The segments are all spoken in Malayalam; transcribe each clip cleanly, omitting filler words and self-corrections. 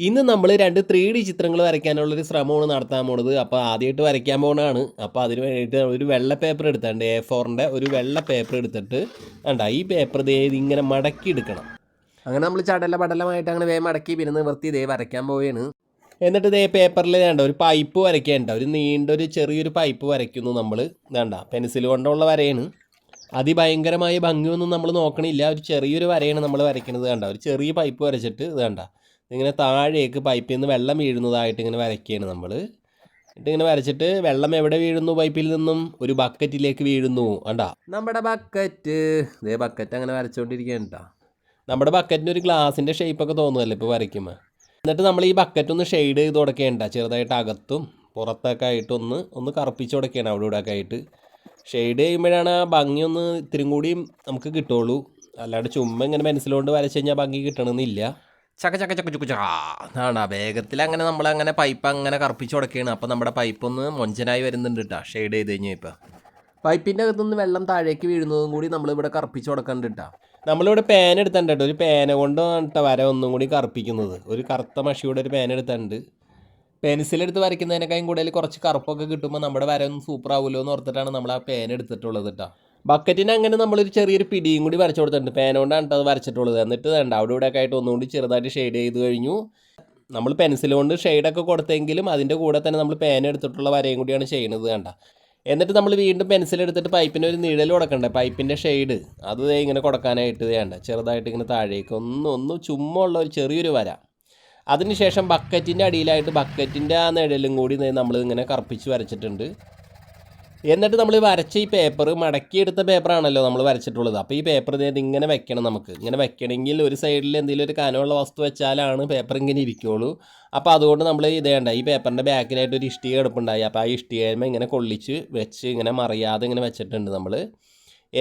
ഇന്ന് നമ്മൾ 2 3D ചിത്രങ്ങൾ വരയ്ക്കാനുള്ളൊരു ശ്രമമാണ് നടത്താൻ പോണത്. അപ്പോൾ ആദ്യമായിട്ട് വരയ്ക്കാൻ പോണതാണ്. അപ്പോൾ അതിന് വേണ്ടിയിട്ട് ഒരു വെള്ള പേപ്പർ എടുത്തിട്ടുണ്ട്. A4ൻ്റെ ഒരു വെള്ള പേപ്പർ എടുത്തിട്ട് കണ്ടോ ഈ പേപ്പർ ദേ ഇതിങ്ങനെ മടക്കി എടുക്കണം. അങ്ങനെ നമ്മൾ പടലമായിട്ട് അങ്ങനെ വേഗം മടക്കി പിന്നെ നിവർത്തി ദേ വരയ്ക്കാൻ പോവുകയാണ്. എന്നിട്ട് ദേ പേപ്പറിൽ വേണ്ട ഒരു പൈപ്പ് വരയ്ക്കേണ്ട ഒരു നീണ്ടൊരു ചെറിയൊരു പൈപ്പ് വരയ്ക്കുന്നു നമ്മൾ. വേണ്ട പെൻസിൽ കൊണ്ടുള്ള വരയാണ്. അതിഭയങ്കരമായ ഭംഗിയൊന്നും നമ്മൾ നോക്കണില്ല. ഒരു ചെറിയൊരു വരയാണ് നമ്മൾ വരയ്ക്കുന്നത്. കണ്ട ഒരു ചെറിയ പൈപ്പ് വരച്ചിട്ട് ഇത് കണ്ട ഇങ്ങനെ താഴേക്ക് പൈപ്പിൽ നിന്ന് വെള്ളം വീഴുന്നതായിട്ട് ഇങ്ങനെ വരയ്ക്കുകയാണ് നമ്മൾ. എന്നിട്ട് ഇങ്ങനെ വരച്ചിട്ട് വെള്ളം എവിടെ വീഴുന്നു പൈപ്പിൽ നിന്നും ഒരു ബക്കറ്റിലേക്ക് വീഴുന്നു. കണ്ടാ നമ്മുടെ ബക്കറ്റ് ഇതേ ബക്കറ്റ് അങ്ങനെ വരച്ചുകൊണ്ടിരിക്കുകയാണ് കേട്ടോ. നമ്മുടെ ബക്കറ്റിന് ഒരു ഗ്ലാസിൻ്റെ ഷേപ്പൊക്കെ തോന്നുമല്ലോ ഇപ്പോൾ വരയ്ക്കുമ്പോൾ. എന്നിട്ട് നമ്മൾ ഈ ബക്കറ്റ് ഒന്ന് ഷെയ്ഡ് ചെയ്ത് കൊടുക്കേണ്ട ചെറുതായിട്ട് അകത്തും പുറത്തൊക്കെ ആയിട്ട് ഒന്ന് കറുപ്പിച്ച് കൊടുക്കുകയാണ് അവിടെ ഇവിടെ ഒക്കെ ആയിട്ട്. ഷെയ്ഡ് ചെയ്യുമ്പോഴാണ് ആ ഭംഗിയൊന്ന് ഇത്തിരി കൂടിയും നമുക്ക് കിട്ടുള്ളൂ. അല്ലാണ്ട് ചുമ്മാ ഇങ്ങനെ പെൻസിലുകൊണ്ട് വരച്ച് കഴിഞ്ഞാൽ ഭംഗി കിട്ടണമെന്നില്ല. ചക്ക ചക്ക ചക്ക ചുക്കു ആണ് വേഗത്തിൽ അങ്ങനെ നമ്മളങ്ങനെ പൈപ്പ് അങ്ങനെ കറുപ്പിച്ച് കൊടുക്കുകയാണ്. അപ്പോൾ നമ്മുടെ പൈപ്പ് ഒന്ന് മൊഞ്ചനായി വരുന്നുണ്ട് കേട്ടോ ഷെയ്ഡ് ചെയ്ത് കഴിഞ്ഞാൽ. ഇപ്പോൾ പൈപ്പിൻ്റെ അകത്തുനിന്ന് വെള്ളം താഴേക്ക് വീഴുന്നതും കൂടി നമ്മളിവിടെ കറുപ്പിച്ച് കൊടുക്കണ്ട കേട്ടോ. നമ്മളിവിടെ പേന എടുത്തിട്ടുണ്ട് കേട്ടോ. ഒരു പേന കൊണ്ട് കേട്ടോ വര ഒന്നും കൂടി കറുപ്പിക്കുന്നത്. ഒരു കറുത്ത മഷിയുടെ ഒരു പേന എടുത്തിട്ടുണ്ട്. പെൻസിലെടുത്ത് വരയ്ക്കുന്നതിനേക്കാളും കൂടുതൽ കുറച്ച് കറുപ്പൊക്കെ കിട്ടുമ്പോൾ നമ്മുടെ വര ഒന്ന് സൂപ്പർ ആവുമല്ലോ എന്ന് ഓർത്തിട്ടാണ് നമ്മൾ ആ പേന എടുത്തിട്ടുള്ളത് കേട്ടോ. ബക്കറ്റിന് അങ്ങനെ നമ്മളൊരു ചെറിയൊരു പിടിയും കൂടി വരച്ചു കൊടുത്തിട്ടുണ്ട്. പേന കൊണ്ടാണ് അത് വരച്ചിട്ടുള്ളത്. എന്നിട്ട് വേണ്ട അവിടെ ഇവിടെ ഒക്കെ ആയിട്ട് ഒന്നുകൂടി ചെറുതായിട്ട് ഷെയ്ഡ് ചെയ്ത് കഴിഞ്ഞു. നമ്മൾ പെൻസിൽ കൊണ്ട് ഷെയ്ഡൊക്കെ കൊടുത്തെങ്കിലും അതിൻ്റെ കൂടെ തന്നെ നമ്മൾ പേന എടുത്തിട്ടുള്ള വരയും കൂടിയാണ് ചെയ്യുന്നത് കണ്ട. എന്നിട്ട് നമ്മൾ വീണ്ടും പെൻസിൽ എടുത്തിട്ട് പൈപ്പിന് ഒരു നിഴൽ കൊടുക്കണ്ടേ പൈപ്പിൻ്റെ ഷെയ്ഡ് അത് ഇങ്ങനെ കൊടുക്കാനായിട്ട് വേണ്ട ചെറുതായിട്ട് ഇങ്ങനെ താഴേക്ക് ഒന്ന് ചുമ്മാ ഉള്ള ഒരു ചെറിയൊരു വര. അതിനുശേഷം ബക്കറ്റിൻ്റെ അടിയിലായിട്ട് ബക്കറ്റിൻ്റെ ആ നിഴലും കൂടി നമ്മൾ ഇങ്ങനെ കറുപ്പിച്ച് വരച്ചിട്ടുണ്ട്. എന്നിട്ട് നമ്മൾ വരച്ച ഈ പേപ്പർ മടക്കിയെടുത്ത പേപ്പറാണല്ലോ നമ്മൾ വരച്ചിട്ടുള്ളത്. അപ്പോൾ ഈ പേപ്പർ ഇങ്ങനെ വെക്കണം. നമുക്ക് ഇങ്ങനെ വെക്കണമെങ്കിൽ ഒരു സൈഡിൽ എന്തെങ്കിലും ഒരു കനമുള്ള വസ്തു വെച്ചാലാണ് പേപ്പർ ഇങ്ങനെ ഇരിക്കുകയുള്ളൂ. അപ്പോൾ അതുകൊണ്ട് നമ്മൾ ഇതേണ്ട ഈ പേപ്പറിൻ്റെ ബാക്കിലായിട്ട് ഒരു ഇഷ്ടിക എടുപ്പുണ്ടായി. അപ്പോൾ ആ ഇഷ്ടികമേ ഇങ്ങനെ കൊള്ളിച്ച് വെച്ച് ഇങ്ങനെ മറിയാതെ ഇങ്ങനെ വെച്ചിട്ടുണ്ട് നമ്മൾ.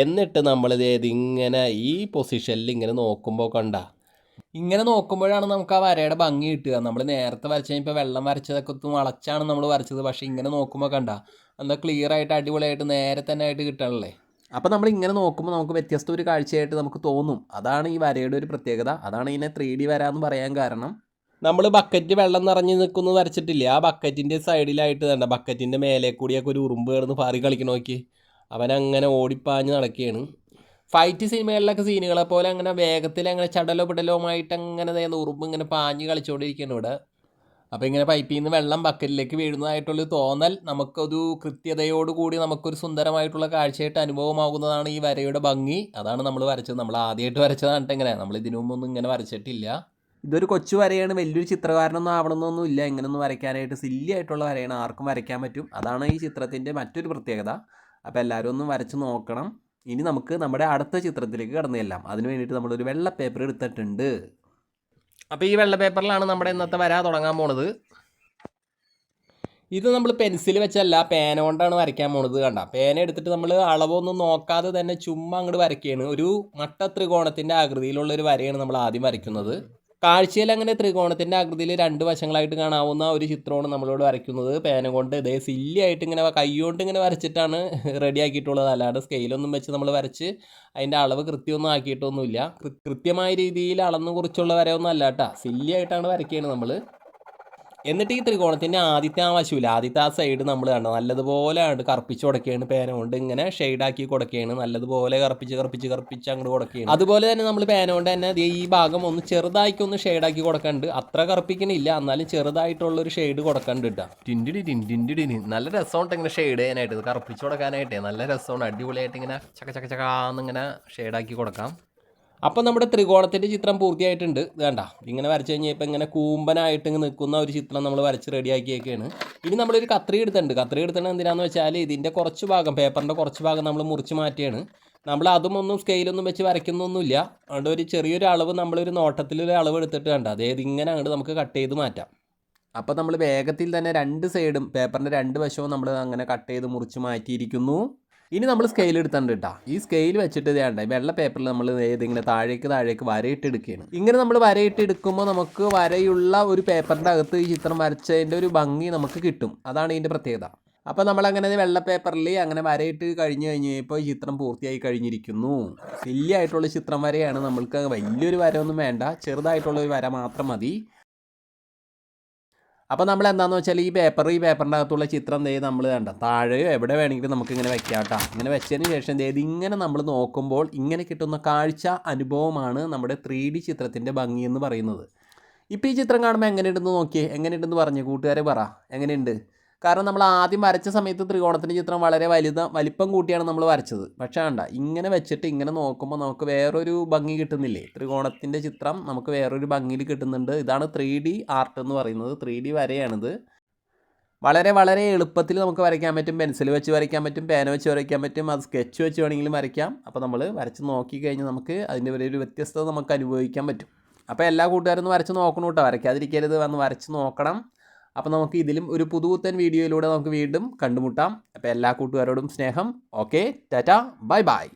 എന്നിട്ട് നമ്മളിത് ഇങ്ങനെ ഈ പൊസിഷനിൽ ഇങ്ങനെ നോക്കുമ്പോൾ കണ്ട ഇങ്ങനെ നോക്കുമ്പോഴാണ് നമുക്ക് ആ വരയുടെ ഭംഗി കിട്ടുക. നമ്മൾ നേരത്തെ വരച്ച് കഴിഞ്ഞപ്പോൾ വെള്ളം വരച്ചതൊക്കെ ഒത്തും വളച്ചാണ് നമ്മൾ വരച്ചത്. പക്ഷേ ഇങ്ങനെ നോക്കുമ്പോൾ കണ്ട എന്താ ക്ലിയർ ആയിട്ട് അടിപൊളിയായിട്ട് നേരെ തന്നെ ആയിട്ട് കിട്ടണല്ലേ. അപ്പോൾ നമ്മൾ ഇങ്ങനെ നോക്കുമ്പോൾ നമുക്ക് വ്യത്യസ്ത ഒരു കാഴ്ചയായിട്ട് നമുക്ക് തോന്നും. അതാണ് ഈ വരയുടെ ഒരു പ്രത്യേകത. അതാണ് ഇതിനെ 3D വര എന്ന് പറയാൻ കാരണം. നമ്മൾ ബക്കറ്റ് വെള്ളം നിറഞ്ഞ് നിൽക്കുന്നത് വരച്ചിട്ടില്ലേ, ആ ബക്കറ്റിൻ്റെ സൈഡിലായിട്ട് തന്നെ ബക്കറ്റിൻ്റെ മേലെ കൂടിയൊക്കെ ഒരു ഉറുമ്പ് കിടന്ന് പാറി കളിക്കണ നോക്കി. അവനങ്ങനെ ഓടിപ്പാഞ്ഞ് നടക്കുകയാണ്. ഫൈറ്റ് സിനിമകളിലൊക്കെ സീനുകളെ പോലെ അങ്ങനെ വേഗത്തിൽ അങ്ങനെ ചടലോ പിടലോമായിട്ട് അങ്ങനെ ഉറുമ്പ് ഇങ്ങനെ പാഞ്ഞ് കളിച്ചുകൊണ്ടിരിക്കുകയാണ് ഇവിടെ. അപ്പോൾ ഇങ്ങനെ പൈപ്പിൽ നിന്ന് വെള്ളം ബക്കറ്റിലേക്ക് വീഴുന്നതായിട്ടുള്ളൊരു തോന്നൽ നമുക്കൊരു കൃത്യതയോടുകൂടി നമുക്കൊരു സുന്ദരമായിട്ടുള്ള കാഴ്ചയായിട്ട് അനുഭവമാകുന്നതാണ് ഈ വരയുടെ ഭംഗി. അതാണ് നമ്മൾ വരച്ചത്. നമ്മൾ ആദ്യമായിട്ട് വരച്ചതാണ് ഇങ്ങനെ. നമ്മൾ ഇതിനു മുമ്പൊന്നും ഇങ്ങനെ വരച്ചിട്ടില്ല. ഇതൊരു കൊച്ചു വരയാണ്. വലിയൊരു ചിത്രകാരനൊന്നും ആവണമെന്നൊന്നും ഇല്ല ഇങ്ങനൊന്നും വരയ്ക്കാനായിട്ട്. സില്ലി ആയിട്ടുള്ള വരയാണ്, ആർക്കും വരയ്ക്കാൻ പറ്റും. അതാണ് ഈ ചിത്രത്തിൻ്റെ മറ്റൊരു പ്രത്യേകത. അപ്പോൾ എല്ലാവരും ഒന്ന് വരച്ച് നോക്കണം. ഇനി നമുക്ക് നമ്മുടെ അടുത്ത ചിത്രത്തിലേക്ക് കടന്നു ചെല്ലാം. അതിന് വേണ്ടിയിട്ട് നമ്മളൊരു വെള്ള പേപ്പർ എടുത്തിട്ടുണ്ട്. അപ്പോൾ ഈ വെള്ള പേപ്പറിലാണ് നമ്മുടെ ഇന്നത്തെ വര തുടങ്ങാൻ പോണത്. ഇത് നമ്മൾ പെൻസിൽ വെച്ചല്ല പേന കൊണ്ടാണ് വരയ്ക്കാൻ പോണത്. കണ്ട പേന എടുത്തിട്ട് നമ്മൾ അളവൊന്നും നോക്കാതെ തന്നെ ചുമ്മാ അങ്ങോട്ട് വരയ്ക്കുകയാണ്. ഒരു മട്ട ത്രികോണത്തിൻ്റെ ആകൃതിയിലുള്ളൊരു വരയാണ് നമ്മൾ ആദ്യം വരയ്ക്കുന്നത്. കാഴ്ചയിൽ അങ്ങനെ ത്രികോണത്തിൻ്റെ ആകൃതിയിൽ രണ്ട് വശങ്ങളായിട്ട് കാണാവുന്ന ഒരു ചിത്രമാണ് നമ്മളോട് വരയ്ക്കുന്നത്. പേന കൊണ്ട് ഇതേ സില്ലി ആയിട്ട് ഇങ്ങനെ കൈകൊണ്ട് ഇങ്ങനെ വരച്ചിട്ടാണ് റെഡി ആക്കിയിട്ടുള്ളത്. അല്ലാതെ സ്കെയിലൊന്നും വെച്ച് നമ്മൾ വരച്ച് അതിൻ്റെ അളവ് കൃത്യമൊന്നും ആക്കിയിട്ടൊന്നുമില്ല. കൃത്യമായ രീതിയിൽ അളന്ന് കുറിച്ചുള്ള വരയൊന്നും അല്ല കേട്ടോ. സില്ലി ആയിട്ടാണ് വരയ്ക്കുകയാണ് നമ്മൾ. എന്നിട്ട് ഈ ത്രികോണത്തിൻ്റെ ആദ്യത്തെ ആ വശമില്ല, ആദ്യത്തെ ആ സൈഡ് നമ്മൾ കണ്ടോ നല്ലതുപോലെ കറുപ്പിച്ച് കൊടുക്കുകയാണ്. പേന കൊണ്ട് ഇങ്ങനെ ഷെയ്ഡാക്കി കൊടുക്കുകയാണ്. നല്ലതുപോലെ കറുപ്പിച്ച് അങ്ങോട്ട് കൊടുക്കുകയാണ്. അതുപോലെ തന്നെ നമ്മൾ പേന കൊണ്ട് തന്നെ ഈ ഭാഗം ഒന്ന് ചെറുതായിക്കൊന്ന് ഷെയ്ഡാക്കി കൊടുക്കാണ്ട്. അത്ര കറുപ്പിക്കണില്ല, എന്നാലും ചെറുതായിട്ടുള്ളൊരു ഷെയ്ഡ് കൊടുക്കാണ്ട് കേട്ടോ. ടിൻഡിടി നല്ല രസമുണ്ട് ഇങ്ങനെ ഷെയ്ഡ് ചെയ്യാനായിട്ട്, കറുപ്പിച്ച് കൊടുക്കാനായിട്ടേ നല്ല രസമാണ്. അടിപൊളിയായിട്ട് ഇങ്ങനെ ചക്കാന്നിങ്ങനെ ഷെയ്ഡാക്കി കൊടുക്കാം. അപ്പോൾ നമ്മുടെ ത്രികോണത്തിൻ്റെ ചിത്രം പൂർത്തിയായിട്ടുണ്ട്. വേണ്ട ഇങ്ങനെ വരച്ച് കഴിഞ്ഞാൽ ഇപ്പം ഇങ്ങനെ കൂമ്പനായിട്ട് ഇങ്ങനെ നിൽക്കുന്ന ഒരു ചിത്രം നമ്മൾ വരച്ച് റെഡിയാക്കിയൊക്കെയാണ്. ഇനി നമ്മളൊരു കത്രി എടുത്തിട്ടുണ്ട് എന്തിനാണെന്ന് വെച്ചാൽ ഇതിൻ്റെ കുറച്ച് ഭാഗം പേപ്പറിൻ്റെ കുറച്ച് ഭാഗം നമ്മൾ മുറിച്ച് മാറ്റിയാണ്. നമ്മൾ അതും ഒന്നും സ്കെയിലൊന്നും വെച്ച് വരയ്ക്കുന്നൊന്നുമില്ല. അതുകൊണ്ട് ഒരു ചെറിയൊരു അളവ് നമ്മളൊരു നോട്ടത്തിലൊരു അളവ് എടുത്തിട്ട് കണ്ട അതായത് ഇങ്ങനെ അങ്ങോട്ട് നമുക്ക് കട്ട് ചെയ്ത് മാറ്റാം. അപ്പോൾ നമ്മൾ വേഗത്തിൽ തന്നെ രണ്ട് സൈഡും പേപ്പറിൻ്റെ രണ്ട് വശവും നമ്മൾ അങ്ങനെ കട്ട് ചെയ്ത് മുറിച്ച് മാറ്റിയിരിക്കുന്നു. ഇനി നമ്മൾ സ്കെയിൽ എടുത്തിട്ടുണ്ട് കേട്ടോ. ഈ സ്കെയിൽ വെച്ചിട്ട് വേണ്ട വെള്ള പേപ്പറിൽ നമ്മൾ ഏതിങ്ങനെ താഴേക്ക് വരയിട്ട് എടുക്കുകയാണ്. ഇങ്ങനെ നമ്മൾ വരയിട്ട് എടുക്കുമ്പോൾ നമുക്ക് വരയുള്ള ഒരു പേപ്പറിൻ്റെ അകത്ത് ഈ ചിത്രം വരച്ചതിൻ്റെ ഒരു ഭംഗി നമുക്ക് കിട്ടും. അതാണ് ഇതിൻ്റെ പ്രത്യേകത. അപ്പോൾ നമ്മളങ്ങനെ വെള്ള പേപ്പറിൽ അങ്ങനെ വരയിട്ട് കഴിഞ്ഞപ്പോൾ ഈ ചിത്രം പൂർത്തിയായി കഴിഞ്ഞിരിക്കുന്നു. സില്ലിയായിട്ടുള്ള ചിത്രം വരയാണ്. നമ്മൾക്ക് വലിയൊരു വര ഒന്നും വേണ്ട, ചെറുതായിട്ടുള്ളൊരു വര മാത്രം മതി. അപ്പോൾ നമ്മൾ എന്താണെന്ന് വെച്ചാൽ ഈ പേപ്പറിൻ്റെ അകത്തുള്ള ചിത്രം നമ്മൾ കണ്ട താഴെയോ എവിടെ വേണമെങ്കിലും നമുക്കിങ്ങനെ വെക്കാം കേട്ടോ. ഇങ്ങനെ വെച്ചതിന് ശേഷം ഇതിങ്ങനെ നമ്മൾ നോക്കുമ്പോൾ ഇങ്ങനെ കിട്ടുന്ന കാഴ്ച അനുഭവമാണ് നമ്മുടെ 3D ചിത്രത്തിൻ്റെ ഭംഗി എന്ന് പറയുന്നത്. ഇപ്പോൾ ഈ ചിത്രം കാണുമ്പോൾ എങ്ങനെയുണ്ടെന്ന് നോക്കിയേ, എങ്ങനെയുണ്ടെന്ന് പറഞ്ഞു കൂട്ടുകാരെ പറ എങ്ങനെയുണ്ട്. കാരണം നമ്മൾ ആദ്യം വരച്ച സമയത്ത് ത്രികോണത്തിൻ്റെ ചിത്രം വളരെ വലിപ്പം കൂട്ടിയാണ് നമ്മൾ വരച്ചത്. പക്ഷേ വേണ്ട ഇങ്ങനെ വെച്ചിട്ട് ഇങ്ങനെ നോക്കുമ്പോൾ നമുക്ക് വേറൊരു ഭംഗി കിട്ടുന്നില്ലേ. ത്രികോണത്തിൻ്റെ ചിത്രം നമുക്ക് വേറൊരു ഭംഗിയിൽ കിട്ടുന്നുണ്ട്. ഇതാണ് 3D ആർട്ട് എന്ന് പറയുന്നത്. 3D വരയാണിത്. വളരെ വളരെ എളുപ്പത്തിൽ നമുക്ക് വരയ്ക്കാൻ പറ്റും. പെൻസിൽ വെച്ച് വരയ്ക്കാൻ പറ്റും, പേന വെച്ച് വരയ്ക്കാൻ പറ്റും, അത് സ്കെച്ച് വെച്ച് വേണമെങ്കിലും വരയ്ക്കാം. അപ്പോൾ നമ്മൾ വരച്ച് നോക്കിക്കഴിഞ്ഞാൽ നമുക്ക് അതിൻ്റെ ഒരു വ്യത്യസ്തത നമുക്ക് അനുഭവിക്കാൻ പറ്റും. അപ്പോൾ എല്ലാ കൂട്ടുകാരും വരച്ച് നോക്കണം കേട്ടോ, വരയ്ക്കാതിരിക്കരുത്, വന്ന് വരച്ച് നോക്കണം. അപ്പോൾ നമുക്ക് ഇതിലും ഒരു പുതുപുത്തൻ വീഡിയോയിലൂടെ നമുക്ക് വീണ്ടും കണ്ടുമുട്ടാം. അപ്പോൾ എല്ലാ കൂട്ടുകാരോടും സ്നേഹം. Okay, Tata, bye bye.